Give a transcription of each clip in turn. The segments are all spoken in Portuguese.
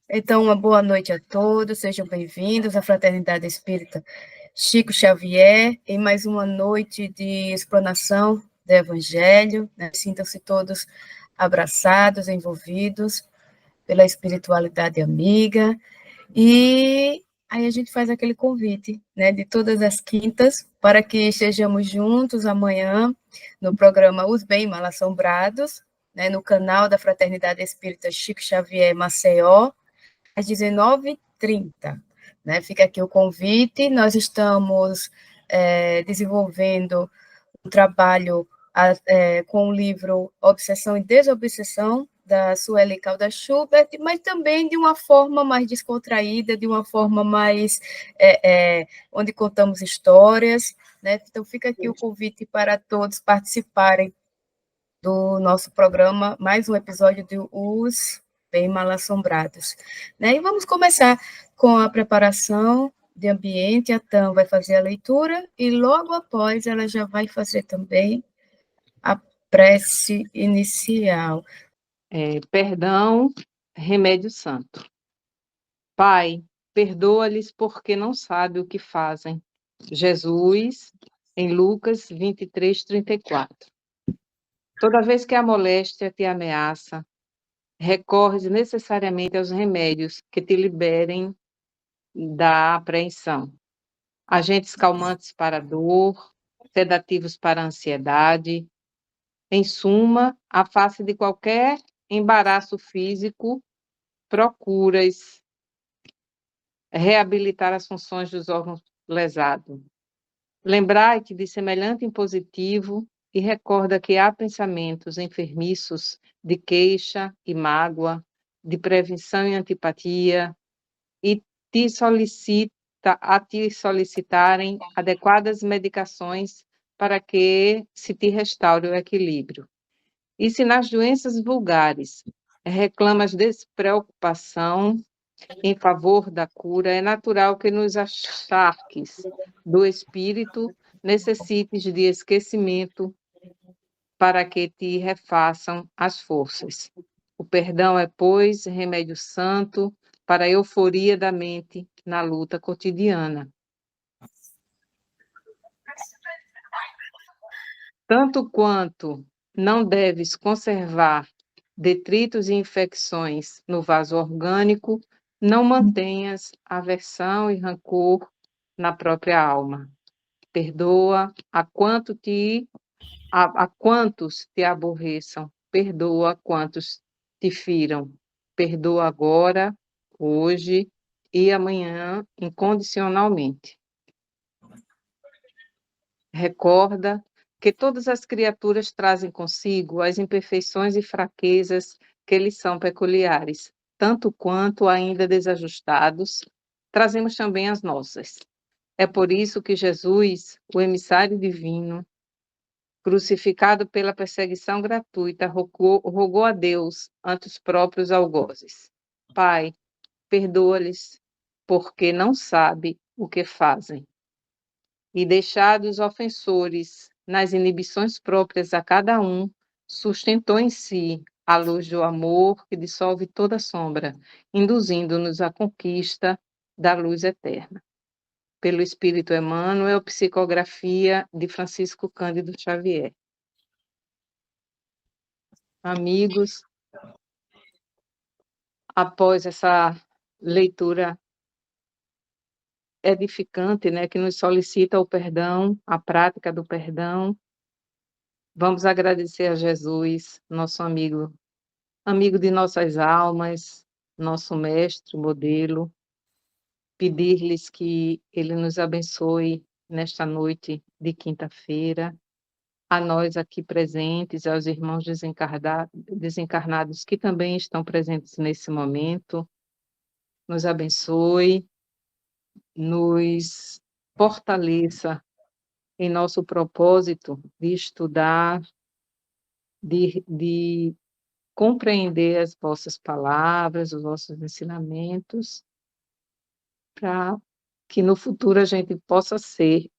Então, uma boa noite a todos, sejam bem-vindos à Fraternidade Espírita Chico Xavier, em mais uma noite de explanação do Evangelho, né? Sintam-se todos abraçados, envolvidos pela espiritualidade amiga, e aí a gente faz aquele convite, né, de todas as quintas, para que estejamos juntos amanhã no programa Os Bem Mal Assombrados, né, no canal da Fraternidade Espírita Chico Xavier Maceió, às 19h30. Né? Fica aqui o convite. Nós estamos desenvolvendo um trabalho com o livro Obsessão e Desobsessão, da Sueli Caldas Schubert, mas também de uma forma mais descontraída, de uma forma mais onde contamos histórias. Né? Então, fica aqui o convite para todos participarem do nosso programa, mais um episódio de Os Bem Mal Assombrados. Né? E vamos começar com a preparação de ambiente. A Tam vai fazer a leitura e logo após ela já vai fazer também a prece inicial. Perdão, remédio santo. Pai, perdoa-lhes porque não sabem o que fazem. Jesus, em Lucas 23:34. Toda vez que a moléstia te ameaça, recorres necessariamente aos remédios que te liberem da apreensão. Agentes calmantes para a dor, sedativos para a ansiedade. Em suma, a face de qualquer embaraço físico, procuras reabilitar as funções dos órgãos lesados. Lembrai-te de semelhante impositivo e recorda que há pensamentos enfermiços de queixa e mágoa, de prevenção e antipatia, e te solicitarem adequadas medicações para que se te restaure o equilíbrio. E se nas doenças vulgares reclamas despreocupação em favor da cura, é natural que nos achaques do espírito necessites de esquecimento para que te refaçam as forças. O perdão é, pois, remédio santo para a euforia da mente na luta cotidiana. Tanto quanto não deves conservar detritos e infecções no vaso orgânico, não mantenhas aversão e rancor na própria alma. Perdoa a quantos te aborreçam, perdoa a quantos te firam. Perdoa agora, hoje e amanhã, incondicionalmente. Recorda que todas as criaturas trazem consigo as imperfeições e fraquezas que lhes são peculiares, tanto quanto, ainda desajustados, trazemos também as nossas. É por isso que Jesus, o emissário divino, crucificado pela perseguição gratuita, rogou a Deus ante os próprios algozes: Pai, perdoa-lhes, porque não sabe o que fazem. E deixados os ofensores nas inibições próprias a cada um, sustentou em si a luz do amor que dissolve toda sombra, induzindo-nos à conquista da luz eterna. Pelo Espírito Emmanuel, psicografia de Francisco Cândido Xavier. Amigos, após essa leitura edificante, né, que nos solicita o perdão, a prática do perdão, vamos agradecer a Jesus, nosso amigo, amigo de nossas almas, nosso mestre, modelo, pedir-lhes que ele nos abençoe nesta noite de quinta-feira, a nós aqui presentes, aos irmãos desencarnados que também estão presentes nesse momento, nos abençoe, nos fortaleça em nosso propósito de estudar, de compreender as vossas palavras, os vossos ensinamentos, para que no futuro a gente possa ser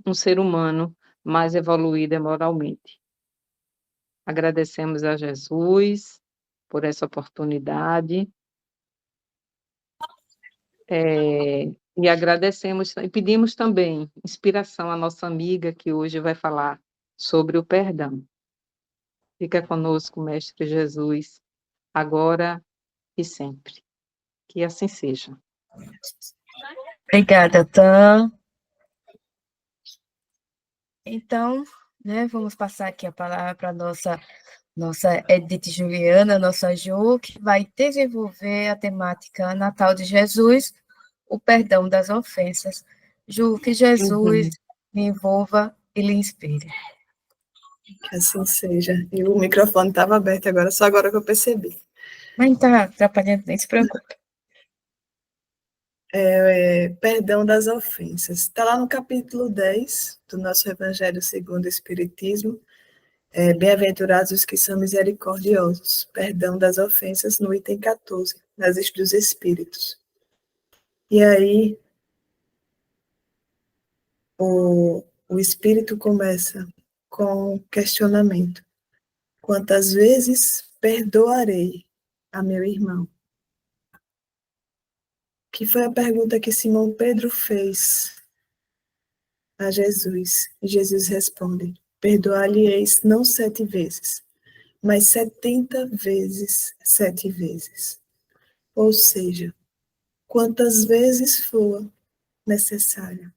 um ser humano mais evoluído moralmente. Agradecemos a Jesus por essa oportunidade E agradecemos e pedimos também inspiração à nossa amiga que hoje vai falar sobre o perdão. Fica conosco, Mestre Jesus, agora e sempre. Que assim seja. Obrigada, Tan. Então, né, vamos passar aqui a palavra para a nossa Edith Juliana, nossa Ju, que vai desenvolver a temática Natal de Jesus, o perdão das ofensas. Ju, que Jesus lhe envolva e lhe inspire. Que assim seja. E o microfone estava aberto agora, só agora que eu percebi. Mas não está atrapalhando, nem se preocupe. Perdão das ofensas. Está lá no capítulo 10 do nosso Evangelho segundo o Espiritismo. Bem-aventurados os que são misericordiosos. Perdão das ofensas, no item 14, nas Estes dos Espíritos. E aí, o Espírito começa com um questionamento. Quantas vezes perdoarei a meu irmão? Que foi a pergunta que Simão Pedro fez a Jesus. E Jesus responde: perdoar-lhe-eis não 7 vezes, mas 70 vezes 7 vezes. Ou seja, quantas vezes for necessário.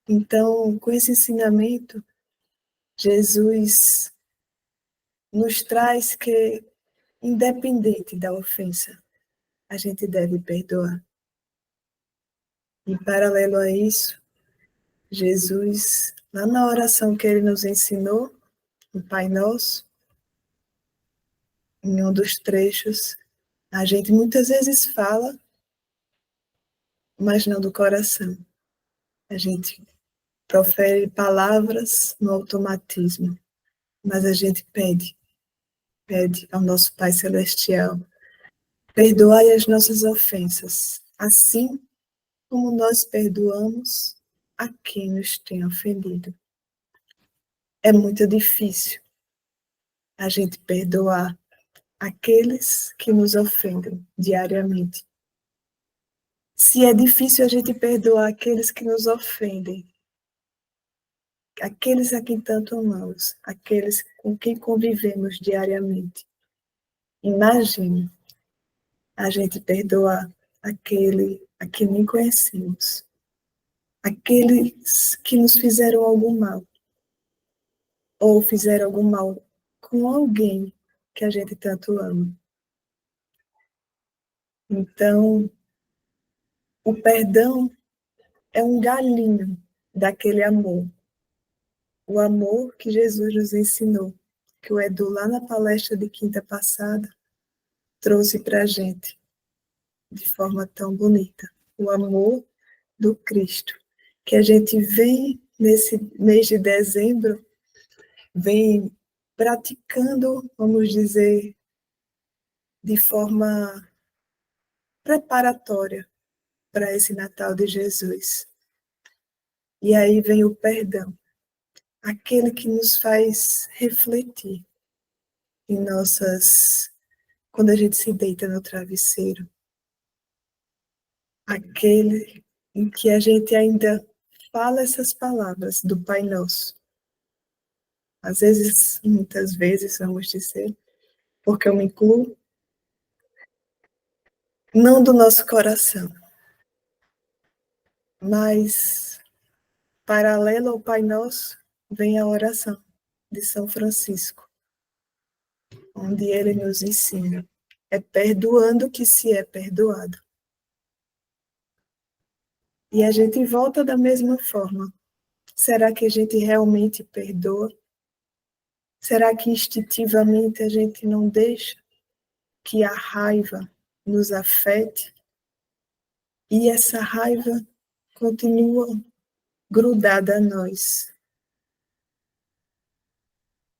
Então, com esse ensinamento, Jesus nos traz que, independente da ofensa, a gente deve perdoar. Em paralelo a isso, Jesus, lá na oração que ele nos ensinou, no Pai Nosso, em um dos trechos, a gente muitas vezes fala, mas não do coração. A gente profere palavras no automatismo, mas a gente pede ao nosso Pai Celestial, perdoai as nossas ofensas, assim como nós perdoamos a quem nos tem ofendido. É muito difícil a gente perdoar aqueles que nos ofendem diariamente. Se é difícil a gente perdoar aqueles que nos ofendem, aqueles a quem tanto amamos, aqueles com quem convivemos diariamente, imagine a gente perdoar aquele a quem nem conhecemos, aqueles que nos fizeram algum mal, ou fizeram algum mal com alguém que a gente tanto ama. Então, o perdão é um galinho daquele amor. O amor que Jesus nos ensinou, que o Edu, lá na palestra de quinta passada, trouxe para a gente de forma tão bonita. O amor do Cristo, que a gente vem nesse mês de dezembro, vem praticando, vamos dizer, de forma preparatória para esse Natal de Jesus. E aí vem o perdão, aquele que nos faz refletir em quando a gente se deita no travesseiro, aquele em que a gente ainda fala essas palavras do Pai Nosso. Às vezes, muitas vezes, vamos dizer, porque eu me incluo, não do nosso coração, mas paralelo ao Pai Nosso vem a oração de São Francisco, onde ele nos ensina, é perdoando que se é perdoado. E a gente volta da mesma forma. Será que a gente realmente perdoa? Será que instintivamente a gente não deixa que a raiva nos afete? E essa raiva continua grudada a nós.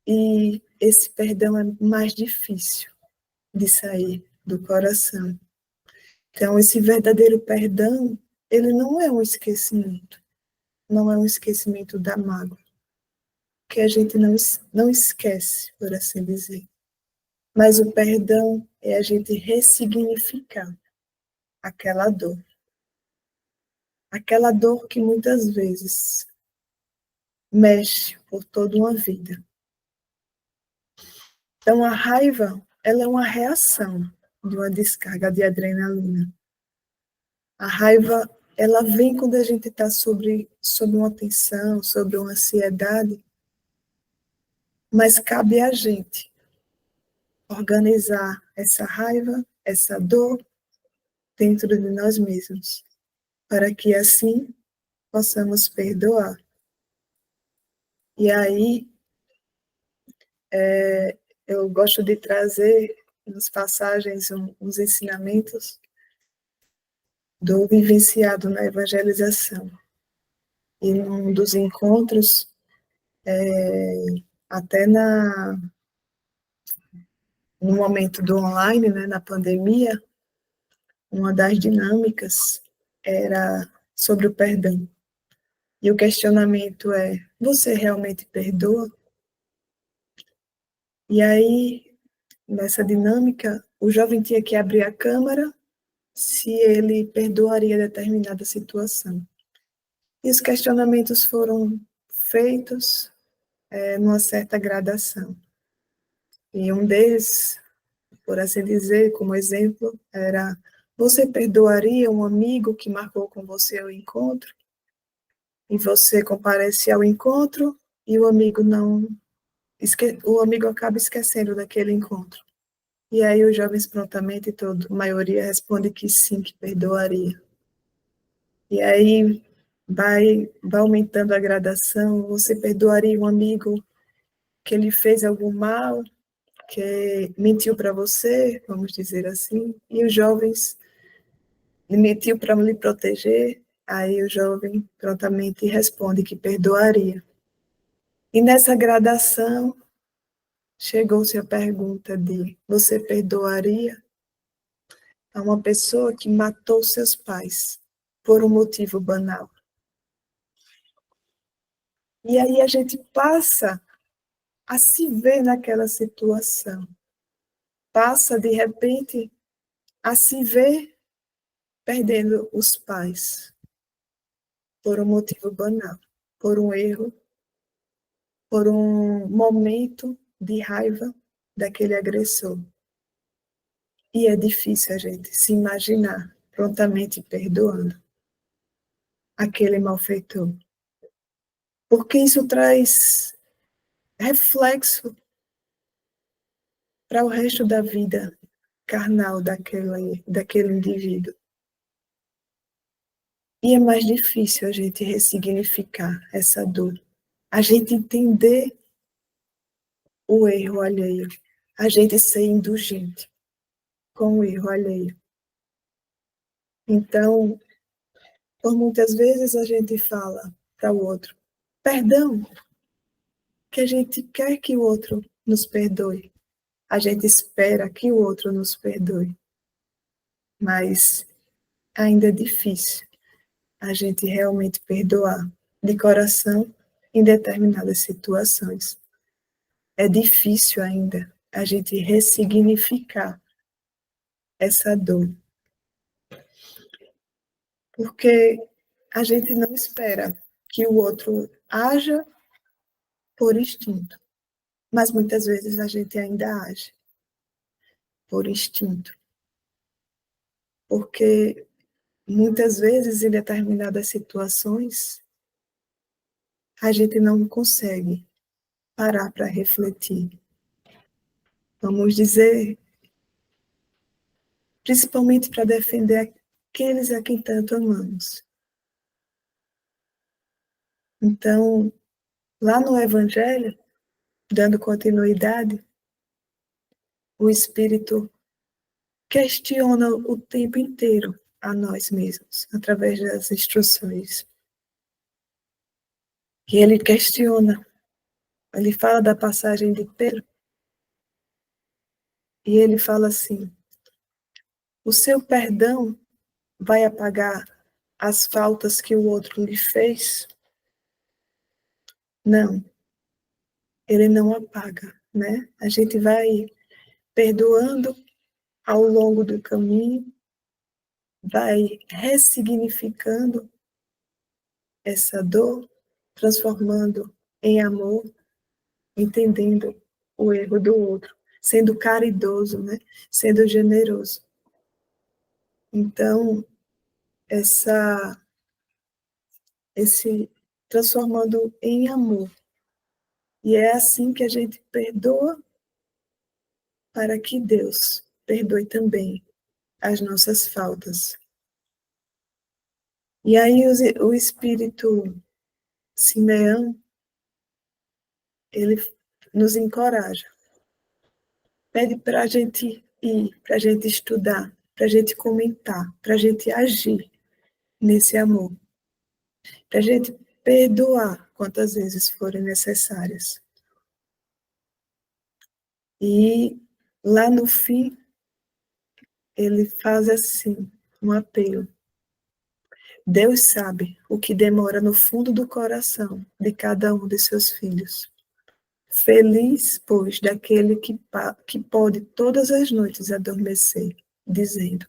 E esse perdão é mais difícil de sair do coração. Então, esse verdadeiro perdão, ele não é um esquecimento. Não é um esquecimento da mágoa. Que a gente não esquece, por assim dizer. Mas o perdão é a gente ressignificar aquela dor. Aquela dor que muitas vezes mexe por toda uma vida. Então, a raiva, ela é uma reação de uma descarga de adrenalina. A raiva, ela vem quando a gente está sob uma tensão, sobre uma ansiedade, mas cabe a gente organizar essa raiva, essa dor dentro de nós mesmos, para que assim possamos perdoar. E aí, eu gosto de trazer nas passagens uns ensinamentos do vivenciado na evangelização. E num dos encontros, até no momento do online, né, na pandemia, uma das dinâmicas era sobre o perdão. E o questionamento é: você realmente perdoa? E aí, nessa dinâmica, o jovem tinha que abrir a câmara se ele perdoaria determinada situação. E os questionamentos foram feitos numa certa gradação. E um deles, por assim dizer, como exemplo, era: você perdoaria um amigo que marcou com você o encontro? E você comparece ao encontro e o amigo não... o amigo acaba esquecendo daquele encontro. E aí os jovens prontamente, a maioria responde que sim, que perdoaria. E aí vai aumentando a gradação. Você perdoaria um amigo que ele fez algum mal, que mentiu para você, vamos dizer assim, e os jovens, ele mentiu para lhe proteger, aí o jovem prontamente responde que perdoaria. E nessa gradação, chegou-se a pergunta de: você perdoaria a uma pessoa que matou seus pais por um motivo banal? E aí a gente passa a se ver naquela situação, passa de repente a se ver perdendo os pais por um motivo banal, por um erro, por um momento de raiva daquele agressor. E é difícil a gente se imaginar prontamente perdoando aquele malfeitor, porque isso traz reflexo para o resto da vida carnal daquele indivíduo. E é mais difícil a gente ressignificar essa dor, a gente entender o erro alheio, a gente ser indulgente com o erro alheio. Então, por muitas vezes a gente fala para o outro perdão, que a gente quer que o outro nos perdoe, a gente espera que o outro nos perdoe, mas ainda é difícil a gente realmente perdoar de coração em determinadas situações. É difícil ainda a gente ressignificar essa dor, porque a gente não espera que o outro haja por instinto, mas muitas vezes a gente ainda age por instinto, porque muitas vezes em determinadas situações a gente não consegue parar para refletir. Vamos dizer, principalmente para defender aqueles a quem tanto amamos. Então, lá no Evangelho, dando continuidade, o Espírito questiona o tempo inteiro a nós mesmos, através das instruções. E ele questiona, ele fala da passagem de Pedro, e ele fala assim: o seu perdão vai apagar as faltas que o outro lhe fez? Não, ele não apaga, né? A gente vai perdoando ao longo do caminho, vai ressignificando essa dor, transformando em amor, entendendo o erro do outro, sendo caridoso, né? Sendo generoso. Então, esse transformando em amor. E é assim que a gente perdoa para que Deus perdoe também as nossas faltas. E aí o Espírito Simeão, ele nos encoraja, pede para a gente ir, para a gente estudar, para a gente comentar, para a gente agir nesse amor, para a gente perdoar quantas vezes forem necessárias. E lá no fim, ele faz assim, um apelo. Deus sabe o que demora no fundo do coração de cada um de seus filhos. Feliz, pois, daquele que pode todas as noites adormecer, dizendo,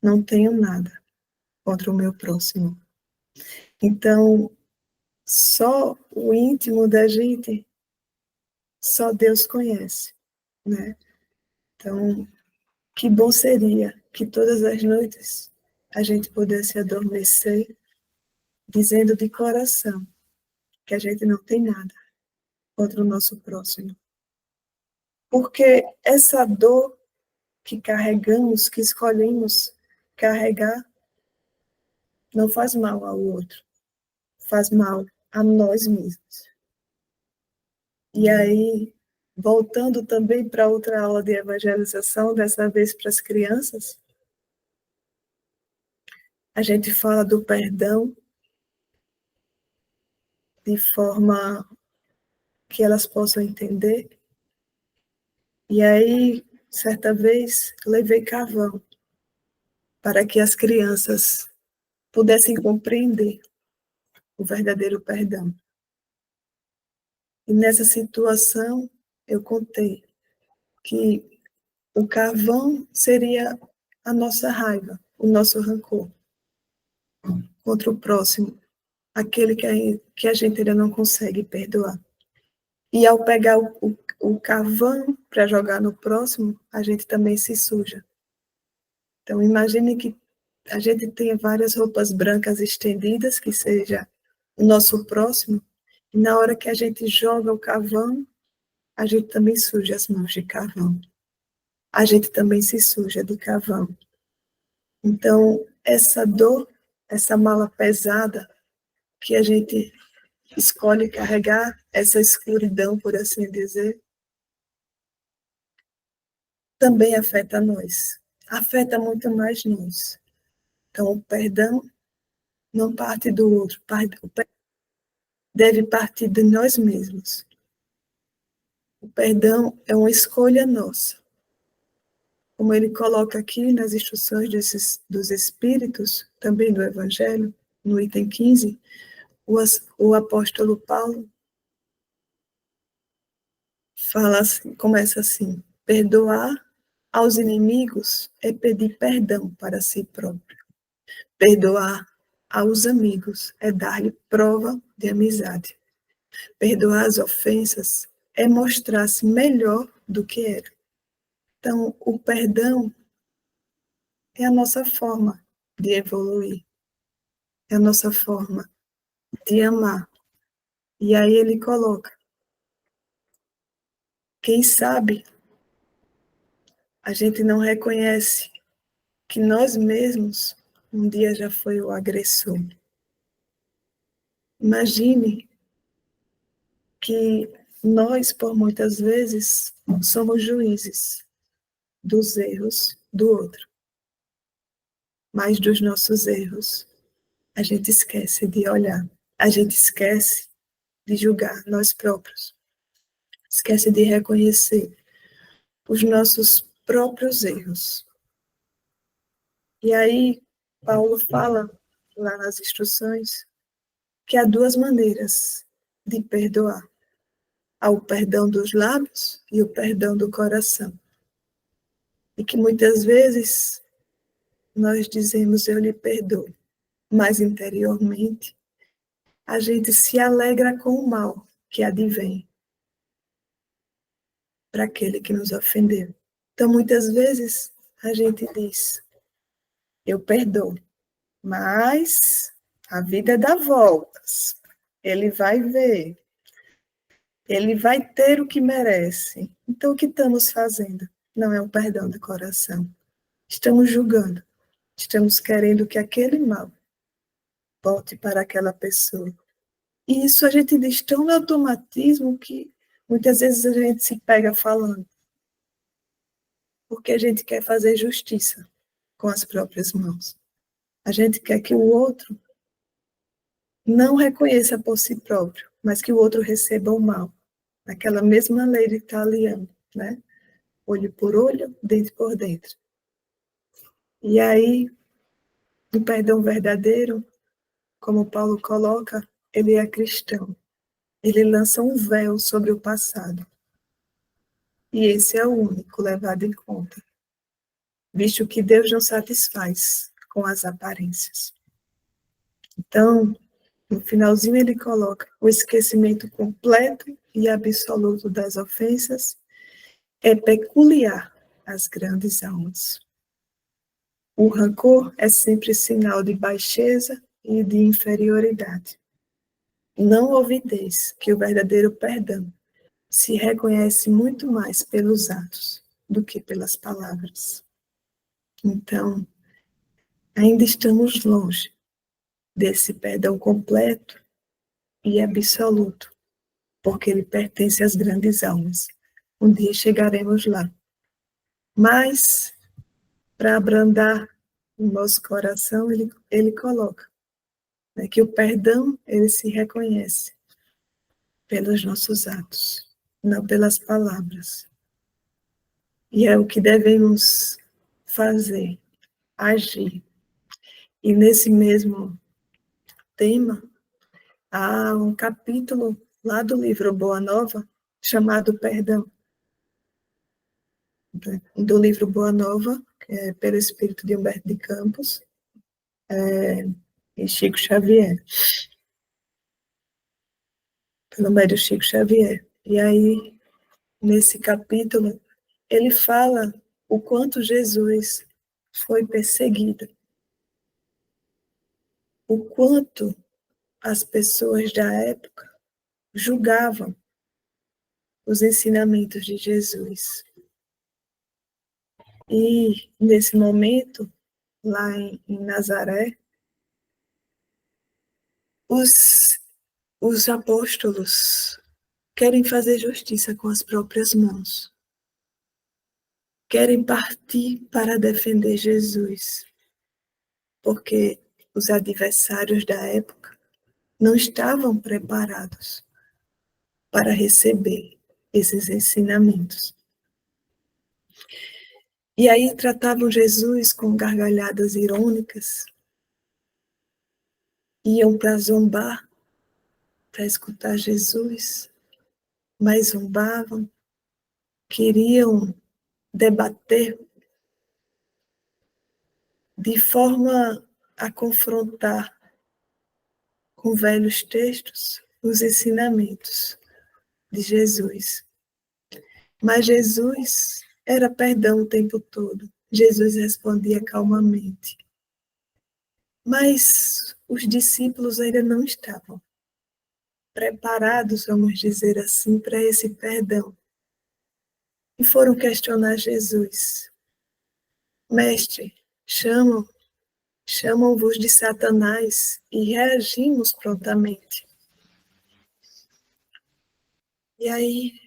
não tenho nada contra o meu próximo. Então, só o íntimo da gente, só Deus conhece, né? Então, que bom seria que todas as noites a gente pudesse adormecer dizendo de coração que a gente não tem nada contra o nosso próximo. Porque essa dor que carregamos, que escolhemos carregar, não faz mal ao outro, faz mal a nós mesmos. E aí, voltando também para outra aula de evangelização, dessa vez para as crianças, a gente fala do perdão de forma que elas possam entender. E aí, certa vez, levei carvão para que as crianças pudessem compreender o verdadeiro perdão. E nessa situação, eu contei que o carvão seria a nossa raiva, o nosso rancor contra o próximo, aquele que a gente ainda não consegue perdoar. E ao pegar o carvão para jogar no próximo, a gente também se suja. Então, imagine que a gente tenha várias roupas brancas estendidas, que seja o nosso próximo, e na hora que a gente joga o carvão, a gente também suja as mãos de carvão. A gente também se suja de carvão. Então, essa dor, essa mala pesada que a gente escolhe carregar, essa escuridão, por assim dizer, também afeta nós. Afeta muito mais nós. Então, o perdão não parte do outro, deve partir de nós mesmos. O perdão é uma escolha nossa. Como ele coloca aqui nas instruções dos Espíritos, também do Evangelho, no item 15, o apóstolo Paulo fala assim, começa assim: perdoar aos inimigos é pedir perdão para si próprio. Perdoar aos amigos é dar-lhe prova de amizade. Perdoar as ofensas é mostrar-se melhor do que era. Então, o perdão é a nossa forma de evoluir, é a nossa forma de amar. E aí ele coloca: quem sabe a gente não reconhece que nós mesmos um dia já foi o agressor. Imagine que nós, por muitas vezes, somos juízes dos erros do outro, mas dos nossos erros a gente esquece de olhar, a gente esquece de julgar nós próprios, esquece de reconhecer os nossos próprios erros. E aí, Paulo fala lá nas instruções que há duas maneiras de perdoar: há o perdão dos lábios e o perdão do coração. E que muitas vezes nós dizemos eu lhe perdoo, mas interiormente a gente se alegra com o mal que advém para aquele que nos ofendeu. Então, muitas vezes, a gente diz, eu perdoo, mas a vida dá voltas. Ele vai ver. Ele vai ter o que merece. Então, o que estamos fazendo? Não é o perdão do coração. Estamos julgando. Estamos querendo que aquele mal volte para aquela pessoa. E isso a gente diz tão no automatismo que muitas vezes a gente se pega falando. Porque a gente quer fazer justiça com as próprias mãos. A gente quer que o outro não reconheça por si próprio, mas que o outro receba o mal. Aquela mesma lei italiana, né? Olho por olho, dente por dentro. E aí, o perdão verdadeiro, como Paulo coloca, ele é cristão. Ele lança um véu sobre o passado. E esse é o único levado em conta, visto que Deus não satisfaz com as aparências. Então, no finalzinho ele coloca o esquecimento completo e absoluto das ofensas é peculiar às grandes almas. O rancor é sempre sinal de baixeza e de inferioridade. Não ouvideis que o verdadeiro perdão se reconhece muito mais pelos atos do que pelas palavras. Então, ainda estamos longe desse perdão completo e absoluto, porque ele pertence às grandes almas. Um dia chegaremos lá. Mas, para abrandar o nosso coração, ele coloca, né, que o perdão, ele se reconhece pelos nossos atos, não pelas palavras. E é o que devemos fazer, agir. E nesse mesmo tema, há um capítulo lá do livro Boa Nova, chamado Perdão. Do livro Boa Nova, que é pelo espírito de Humberto de Campos, e Chico Xavier. Pelo médio Chico Xavier. E aí, nesse capítulo, ele fala o quanto Jesus foi perseguido, o quanto as pessoas da época julgavam os ensinamentos de Jesus. E, nesse momento, lá em Nazaré, os apóstolos querem fazer justiça com as próprias mãos. Querem partir para defender Jesus, porque os adversários da época não estavam preparados para receber esses ensinamentos. E aí tratavam Jesus com gargalhadas irônicas, iam para zombar, para escutar Jesus, mas zombavam, queriam debater de forma a confrontar com velhos textos os ensinamentos de Jesus. Mas Jesus era perdão o tempo todo. Jesus respondia calmamente. Mas os discípulos ainda não estavam preparados, vamos dizer assim, para esse perdão. E foram questionar Jesus. Mestre, chamam-vos de Satanás, e reagimos prontamente. E aí,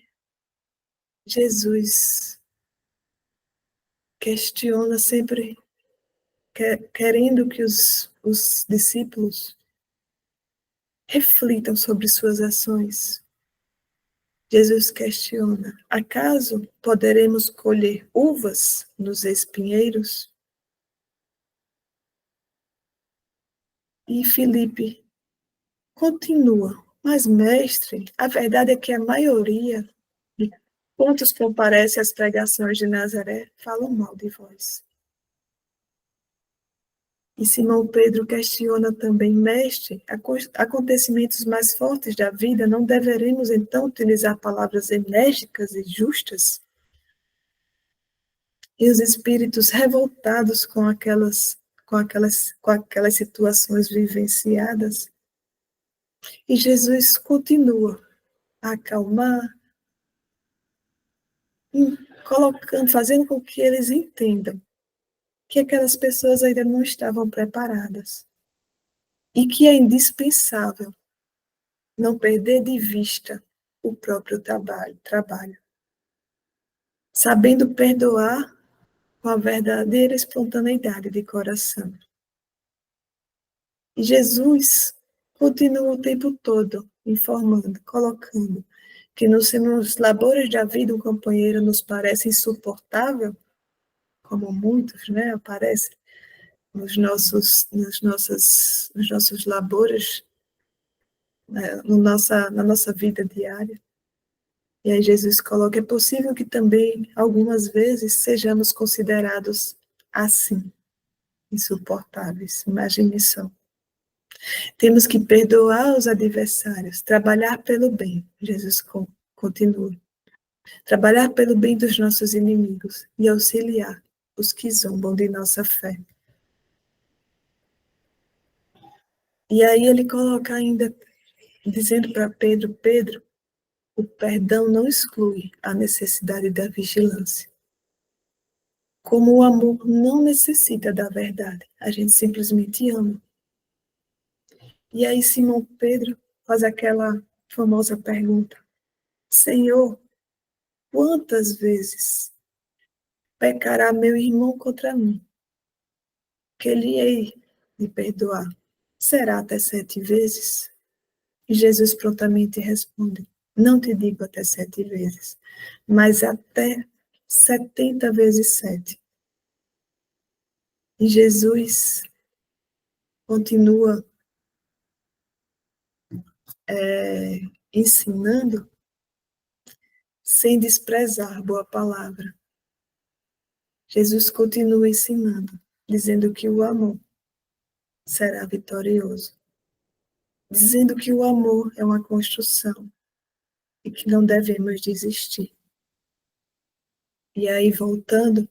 Jesus questiona sempre, querendo que os discípulos reflitam sobre suas ações. Jesus questiona: acaso poderemos colher uvas nos espinheiros? E Filipe continua: mas, mestre, a verdade é que a maioria de quantos comparecem às pregações de Nazaré falam mal de vós. E Simão Pedro questiona também: mestre, acontecimentos mais fortes da vida, não deveremos então utilizar palavras enérgicas e justas? E os espíritos revoltados com aquelas situações vivenciadas. E Jesus continua a acalmar, colocando, fazendo com que eles entendam que aquelas pessoas ainda não estavam preparadas e que é indispensável não perder de vista o próprio trabalho, sabendo perdoar com a verdadeira espontaneidade de coração. E Jesus continua o tempo todo informando, colocando que nos labores da vida um companheiro nos parece insuportável, como muitos, né, aparece nos nossos labores, né, na nossa vida diária. E aí Jesus coloca: é possível que também, algumas vezes, sejamos considerados assim, insuportáveis. Imagine só. Temos que perdoar os adversários, trabalhar pelo bem. Jesus continua. Trabalhar pelo bem dos nossos inimigos e auxiliar os que zombam de nossa fé. E aí ele coloca ainda, dizendo para Pedro: Pedro, o perdão não exclui a necessidade da vigilância. Como o amor não necessita da verdade, a gente simplesmente ama. E aí Simão Pedro faz aquela famosa pergunta: Senhor, quantas vezes pecará meu irmão contra mim, que ele hei de perdoar? Será até 7 vezes? E Jesus prontamente responde: não te digo até 7 vezes, mas até 70 vezes 7. E Jesus continua ensinando sem desprezar boa palavra. Jesus continua ensinando, dizendo que o amor será vitorioso. Dizendo que o amor é uma construção e que não devemos desistir. E aí, voltando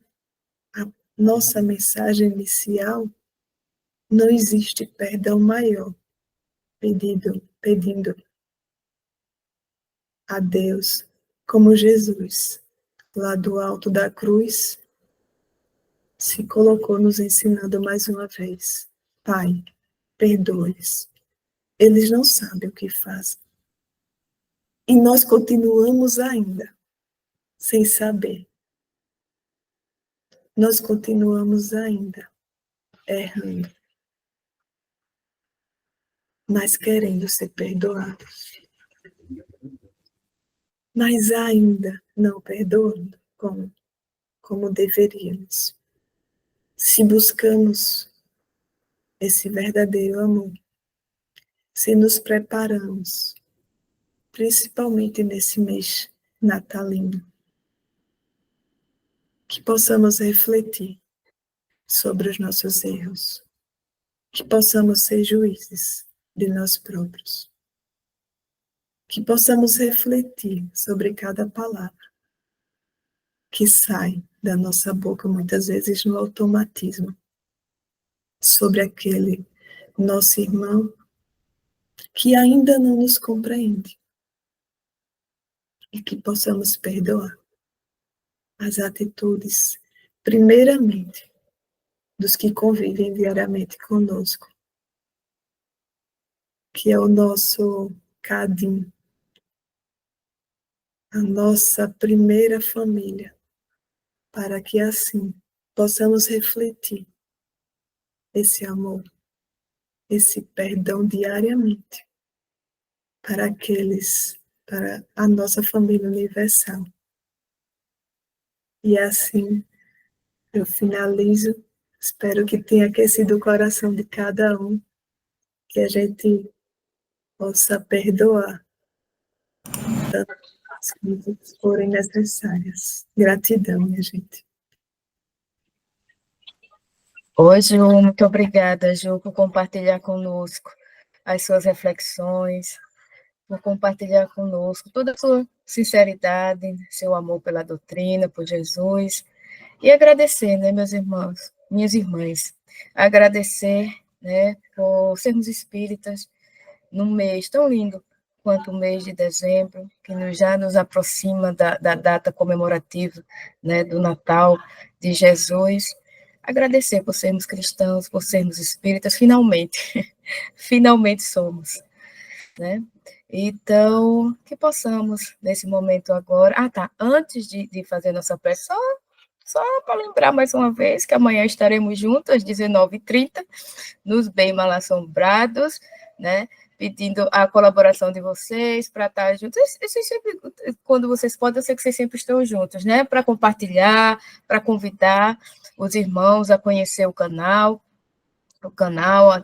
à nossa mensagem inicial, não existe perdão maior pedindo a Deus como Jesus, lá do alto da cruz, se colocou nos ensinando mais uma vez: Pai, perdoe-os. Eles não sabem o que fazem. E nós continuamos ainda sem saber. Nós continuamos ainda errando, mas querendo ser perdoados. Mas ainda não perdoando como deveríamos. Se buscamos esse verdadeiro amor, se nos preparamos, principalmente nesse mês natalino, que possamos refletir sobre os nossos erros, que possamos ser juízes de nós próprios, que possamos refletir sobre cada palavra que sai da nossa boca, muitas vezes no automatismo, sobre aquele nosso irmão que ainda não nos compreende, e que possamos perdoar as atitudes, primeiramente, dos que convivem diariamente conosco, que é o nosso cadim, a nossa primeira família, para que assim possamos refletir esse amor, esse perdão diariamente para a nossa família universal. E assim eu finalizo. Espero que tenha aquecido o coração de cada um, que a gente possa perdoar tantas coisas forem necessárias. Gratidão, minha gente. Oi, Ju, muito obrigada, Ju, por compartilhar conosco as suas reflexões, por compartilhar conosco toda a sua sinceridade, seu amor pela doutrina, por Jesus, e agradecer, né, meus irmãos, minhas irmãs, agradecer, né, por sermos espíritas num mês tão lindo quanto o mês de dezembro, que já nos aproxima da data comemorativa, né, do Natal de Jesus. Agradecer por sermos cristãos, por sermos espíritas, finalmente, finalmente somos, né? Então, que possamos, nesse momento agora... Ah, tá, antes de fazer nossa prece, só para lembrar mais uma vez que amanhã estaremos juntos às 19h30, nos Bem Mal Assombrados, né? Pedindo a colaboração de vocês para estar juntos. Vocês sempre, quando vocês podem, eu sei que vocês sempre estão juntos, né? Para compartilhar, para convidar os irmãos a conhecer o canal,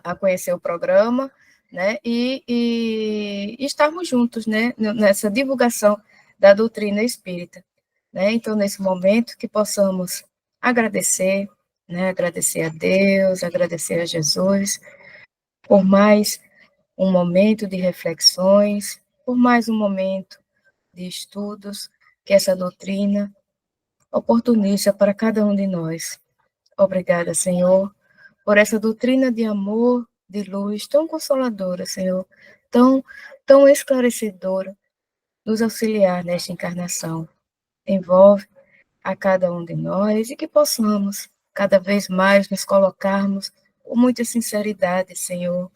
a conhecer o programa, né? E estarmos juntos, né? Nessa divulgação da doutrina espírita, né? Então, nesse momento, que possamos agradecer, né? Agradecer a Deus, agradecer a Jesus, por mais um momento de reflexões, por mais um momento de estudos que essa doutrina oportuniza para cada um de nós. Obrigada, Senhor, por essa doutrina de amor, de luz, tão consoladora, Senhor, tão esclarecedora, nos auxiliar nesta encarnação. Envolve a cada um de nós e que possamos cada vez mais nos colocarmos com muita sinceridade, Senhor,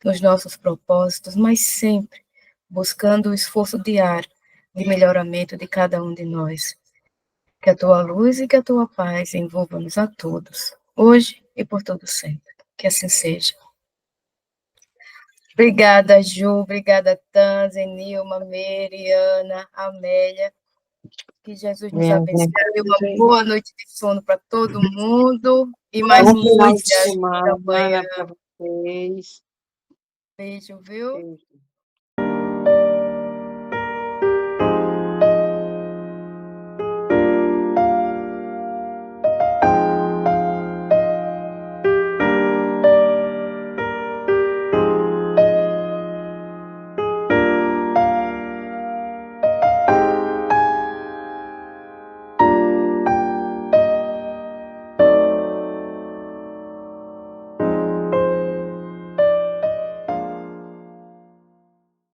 nos nossos propósitos, mas sempre buscando o esforço diário de melhoramento de cada um de nós. Que a tua luz e que a tua paz envolvam-nos a todos, hoje e por todo sempre. Que assim seja. Obrigada, Ju, obrigada, Tanzi, Nilma, Mariana, Amélia. Que Jesus nos abençoe. Uma boa noite de sono para todo mundo. E mais Bom final de muitas semana amanhã. para vocês. Beijo, viu? Beijo.